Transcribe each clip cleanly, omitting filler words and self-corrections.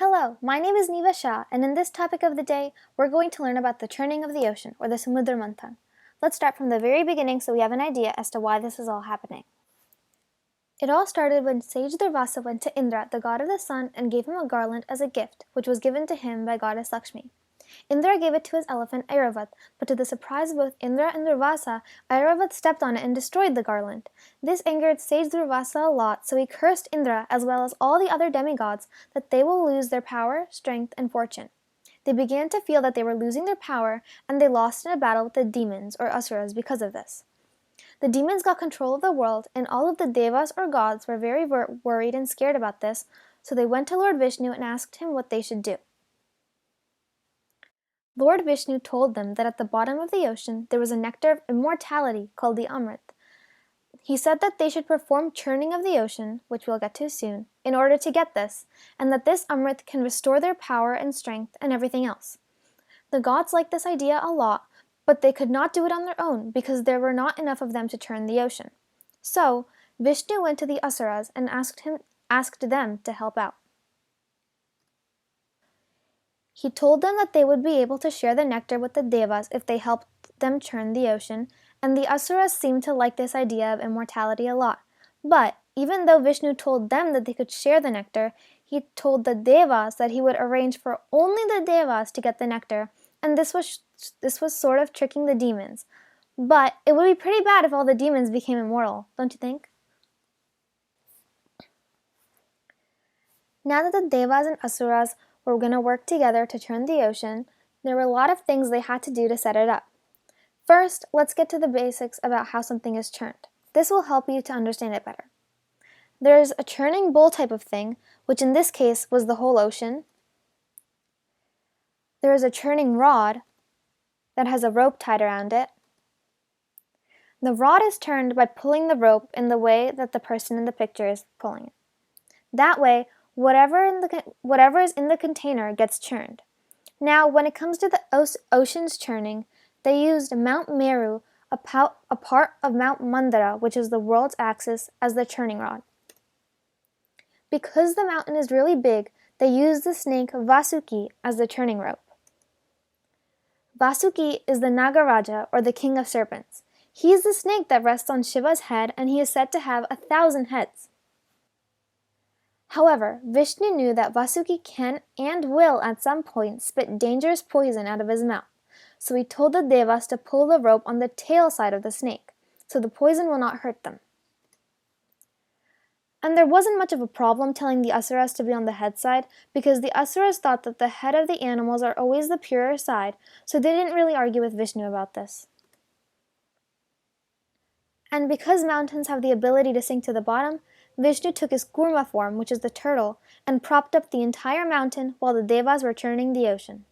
Hello, my name is Niva Shah, and in this topic of the day, we're going to learn about the churning of the ocean, or the Samudra Manthana. Let's start from the very beginning so we have an idea as to why this is all happening. It all started when sage Durvasa went to Indra, the god of the sun, and gave him a garland as a gift, which was given to him by goddess Lakshmi. Indra gave it to his elephant Airavat, but to the surprise of both Indra and Durvasa, Airavat stepped on it and destroyed the garland. This angered sage Durvasa a lot, so he cursed Indra as well as all the other demigods that they will lose their power, strength, and fortune. They began to feel that they were losing their power, and they lost in a battle with the demons or asuras because of this. The demons got control of the world, and all of the devas or gods were very worried and scared about this, so they went to Lord Vishnu and asked him what they should do. Lord Vishnu told them that at the bottom of the ocean there was a nectar of immortality called the Amrita. He said that they should perform churning of the ocean, which we'll get to soon, in order to get this, and that this Amrita can restore their power and strength and everything else. The gods liked this idea a lot, but they could not do it on their own because there were not enough of them to churn the ocean. So, Vishnu went to the Asuras and asked them to help out. He told them that they would be able to share the nectar with the devas if they helped them churn the ocean, and the asuras seemed to like this idea of immortality a lot. But even though Vishnu told them that they could share the nectar, he told the devas that he would arrange for only the devas to get the nectar, and this was sort of tricking the demons. But it would be pretty bad if all the demons became immortal, don't you think? Now that the devas and asuras were going to work together to churn the ocean, there were a lot of things they had to do to set it up. First, let's get to the basics about how something is churned. This will help you to understand it better. There's a churning bowl type of thing, which in this case was the whole ocean. There is a churning rod that has a rope tied around it. The rod is turned by pulling the rope in the way that the person in the picture is pulling it. That way, whatever is in the container gets churned. Now, when it comes to the ocean's churning, they used Mount Meru, a part of Mount Mandara, which is the world's axis, as the churning rod. Because the mountain is really big, they used the snake Vasuki as the churning rope. Vasuki is the Nagaraja, or the king of serpents. He is the snake that rests on Shiva's head, and he is said to have 1,000 heads. However, Vishnu knew that Vasuki can and will at some point spit dangerous poison out of his mouth, so he told the devas to pull the rope on the tail side of the snake, so the poison will not hurt them. And there wasn't much of a problem telling the asuras to be on the head side, because the asuras thought that the head of the animals are always the purer side, so they didn't really argue with Vishnu about this. And because mountains have the ability to sink to the bottom, Vishnu took his kurma form, which is the turtle, and propped up the entire mountain while the devas were churning the ocean.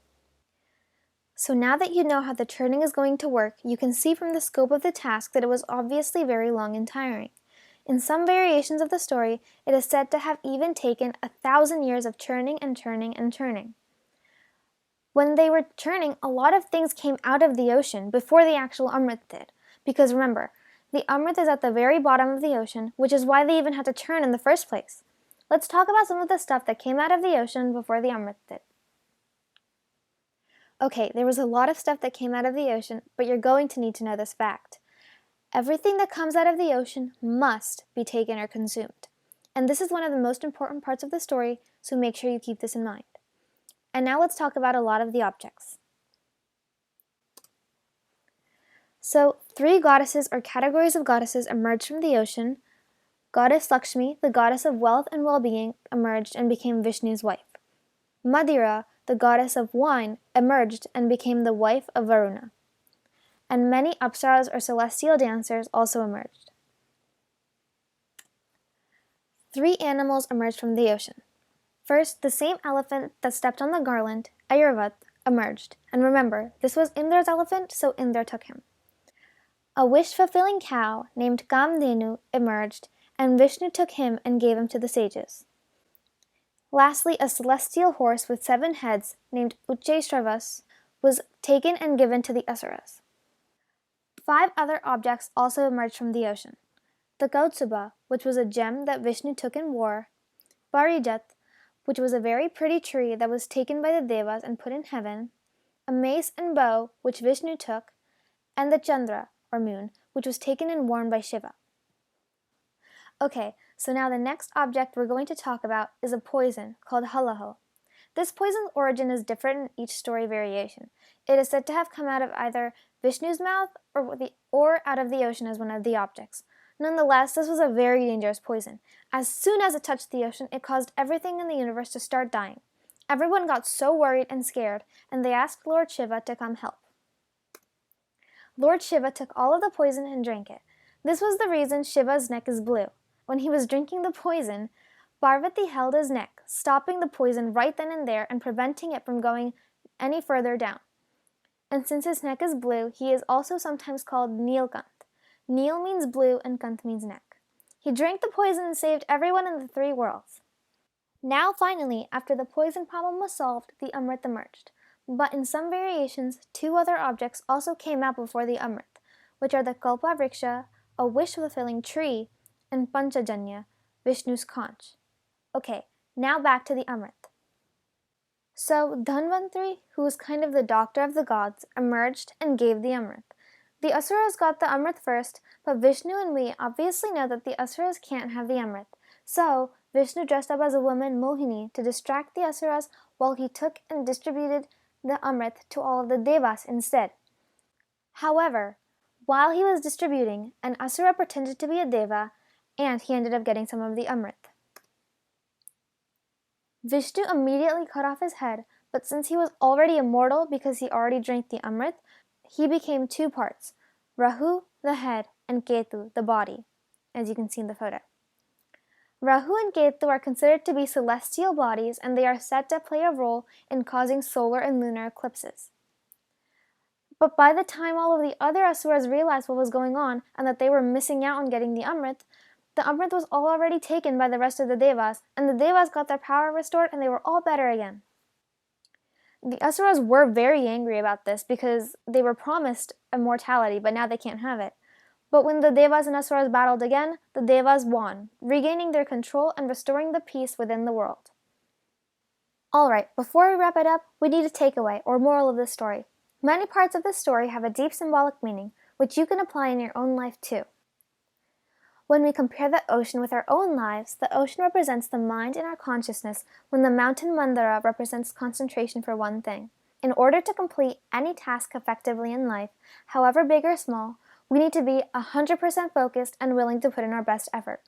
So now that you know how the churning is going to work, you can see from the scope of the task that it was obviously very long and tiring. In some variations of the story, it is said to have even taken 1,000 years of churning and churning and churning. When they were churning, a lot of things came out of the ocean before the actual Amrit did, because remember, the Amrit is at the very bottom of the ocean, which is why they even had to churn in the first place. Let's talk about some of the stuff that came out of the ocean before the Amrit did. Okay, there was a lot of stuff that came out of the ocean, but you're going to need to know this fact. Everything that comes out of the ocean must be taken or consumed. And this is one of the most important parts of the story, so make sure you keep this in mind. And now let's talk about a lot of the objects. So, 3 goddesses or categories of goddesses emerged from the ocean. Goddess Lakshmi, the goddess of wealth and well-being, emerged and became Vishnu's wife. Madhira, the goddess of wine, emerged and became the wife of Varuna. And many apsaras or celestial dancers also emerged. 3 animals emerged from the ocean. First, the same elephant that stepped on the garland, Airavat, emerged. And remember, this was Indra's elephant, so Indra took him. A wish-fulfilling cow named Kamdenu emerged, and Vishnu took him and gave him to the sages. Lastly, a celestial horse with 7 heads named Ucheshravas was taken and given to the asuras. 5 other objects also emerged from the ocean. The Kautsuba, which was a gem that Vishnu took and wore. Parijat, which was a very pretty tree that was taken by the Devas and put in heaven, a mace and bow, which Vishnu took, and the Chandra, or moon, which was taken and worn by Shiva. Okay, so now the next object we're going to talk about is a poison called halaho. This poison's origin is different in each story variation. It is said to have come out of either Vishnu's mouth or out of the ocean as one of the objects. Nonetheless, this was a very dangerous poison. As soon as it touched the ocean, it caused everything in the universe to start dying. Everyone got so worried and scared, and they asked Lord Shiva to come help. Lord Shiva took all of the poison and drank it. This was the reason Shiva's neck is blue. When he was drinking the poison, Parvati held his neck, stopping the poison right then and there and preventing it from going any further down. And since his neck is blue, he is also sometimes called Neelkant. Neel means blue and Kant means neck. He drank the poison and saved everyone in the three worlds. Now finally, after the poison problem was solved, the Amrit emerged. But in some variations, two other objects also came out before the Amrit, which are the Kalpa Vriksha, a wish-fulfilling tree, and Panchajanya, Vishnu's conch. Okay, now back to the Amrit. So Dhanvantari, who was kind of the doctor of the gods, emerged and gave the Amrit. The Asuras got the Amrit first, but Vishnu and we obviously know that the Asuras can't have the Amrit. So Vishnu dressed up as a woman, Mohini, to distract the Asuras while he took and distributed the Amrit to all of the Devas instead. However, while he was distributing, an Asura pretended to be a Deva, and he ended up getting some of the Amrit. Vishnu immediately cut off his head, but since he was already immortal because he already drank the Amrit, he became two parts, Rahu, the head, and Ketu, the body, as you can see in the photo. Rahu and Ketu are considered to be celestial bodies, and they are said to play a role in causing solar and lunar eclipses. But by the time all of the other Asuras realized what was going on and that they were missing out on getting the Amrit was already taken by the rest of the Devas, and the Devas got their power restored and they were all better again. The Asuras were very angry about this because they were promised immortality, but now they can't have it. But when the Devas and Asuras battled again, the Devas won, regaining their control and restoring the peace within the world. Alright, before we wrap it up, we need a takeaway or moral of this story. Many parts of this story have a deep symbolic meaning, which you can apply in your own life too. When we compare the ocean with our own lives, the ocean represents the mind and our consciousness, when the mountain Mandara represents concentration for one thing. In order to complete any task effectively in life, however big or small, we need to be 100% focused and willing to put in our best effort.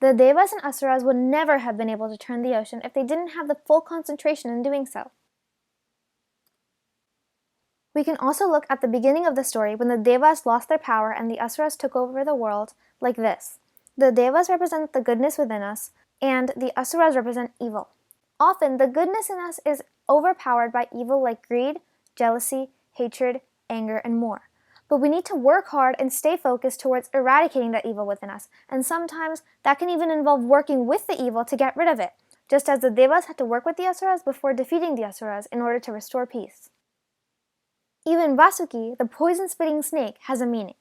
The Devas and Asuras would never have been able to turn the ocean if they didn't have the full concentration in doing so. We can also look at the beginning of the story when the Devas lost their power and the Asuras took over the world like this. The Devas represent the goodness within us, and the Asuras represent evil. Often, the goodness in us is overpowered by evil like greed, jealousy, hatred, anger, and more. But we need to work hard and stay focused towards eradicating that evil within us, and sometimes that can even involve working with the evil to get rid of it, just as the Devas had to work with the Asuras before defeating the Asuras in order to restore peace. Even Vasuki, the poison-spitting snake, has a meaning.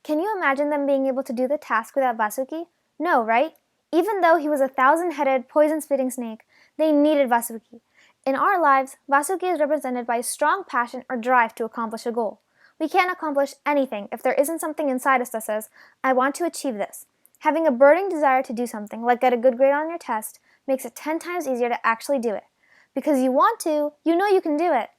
Can you imagine them being able to do the task without Vasuki? No, right? Even though he was a 1,000-headed, poison-spitting snake, they needed Vasuki. In our lives, Vasuki is represented by a strong passion or drive to accomplish a goal. We can't accomplish anything if there isn't something inside us that says, I want to achieve this. Having a burning desire to do something, like get a good grade on your test, makes it 10 times easier to actually do it. Because you want to, you know you can do it.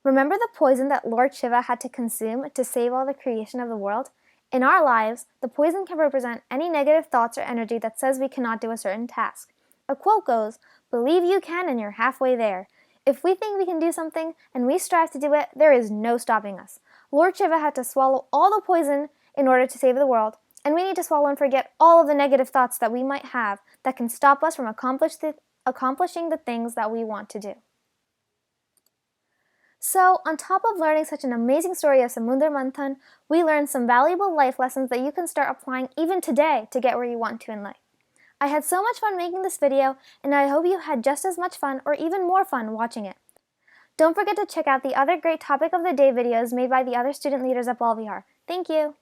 Remember the poison that Lord Shiva had to consume to save all the creation of the world? In our lives, the poison can represent any negative thoughts or energy that says we cannot do a certain task. A quote goes, "Believe you can and you're halfway there." If we think we can do something and we strive to do it, there is no stopping us. Lord Shiva had to swallow all the poison in order to save the world, and we need to swallow and forget all of the negative thoughts that we might have that can stop us from accomplishing the things that we want to do. So, on top of learning such an amazing story of Samudra Manthana, we learned some valuable life lessons that you can start applying even today to get where you want to in life. I had so much fun making this video, and I hope you had just as much fun or even more fun watching it. Don't forget to check out the other great Topic of the Day videos made by the other student leaders at Balvihar. Thank you!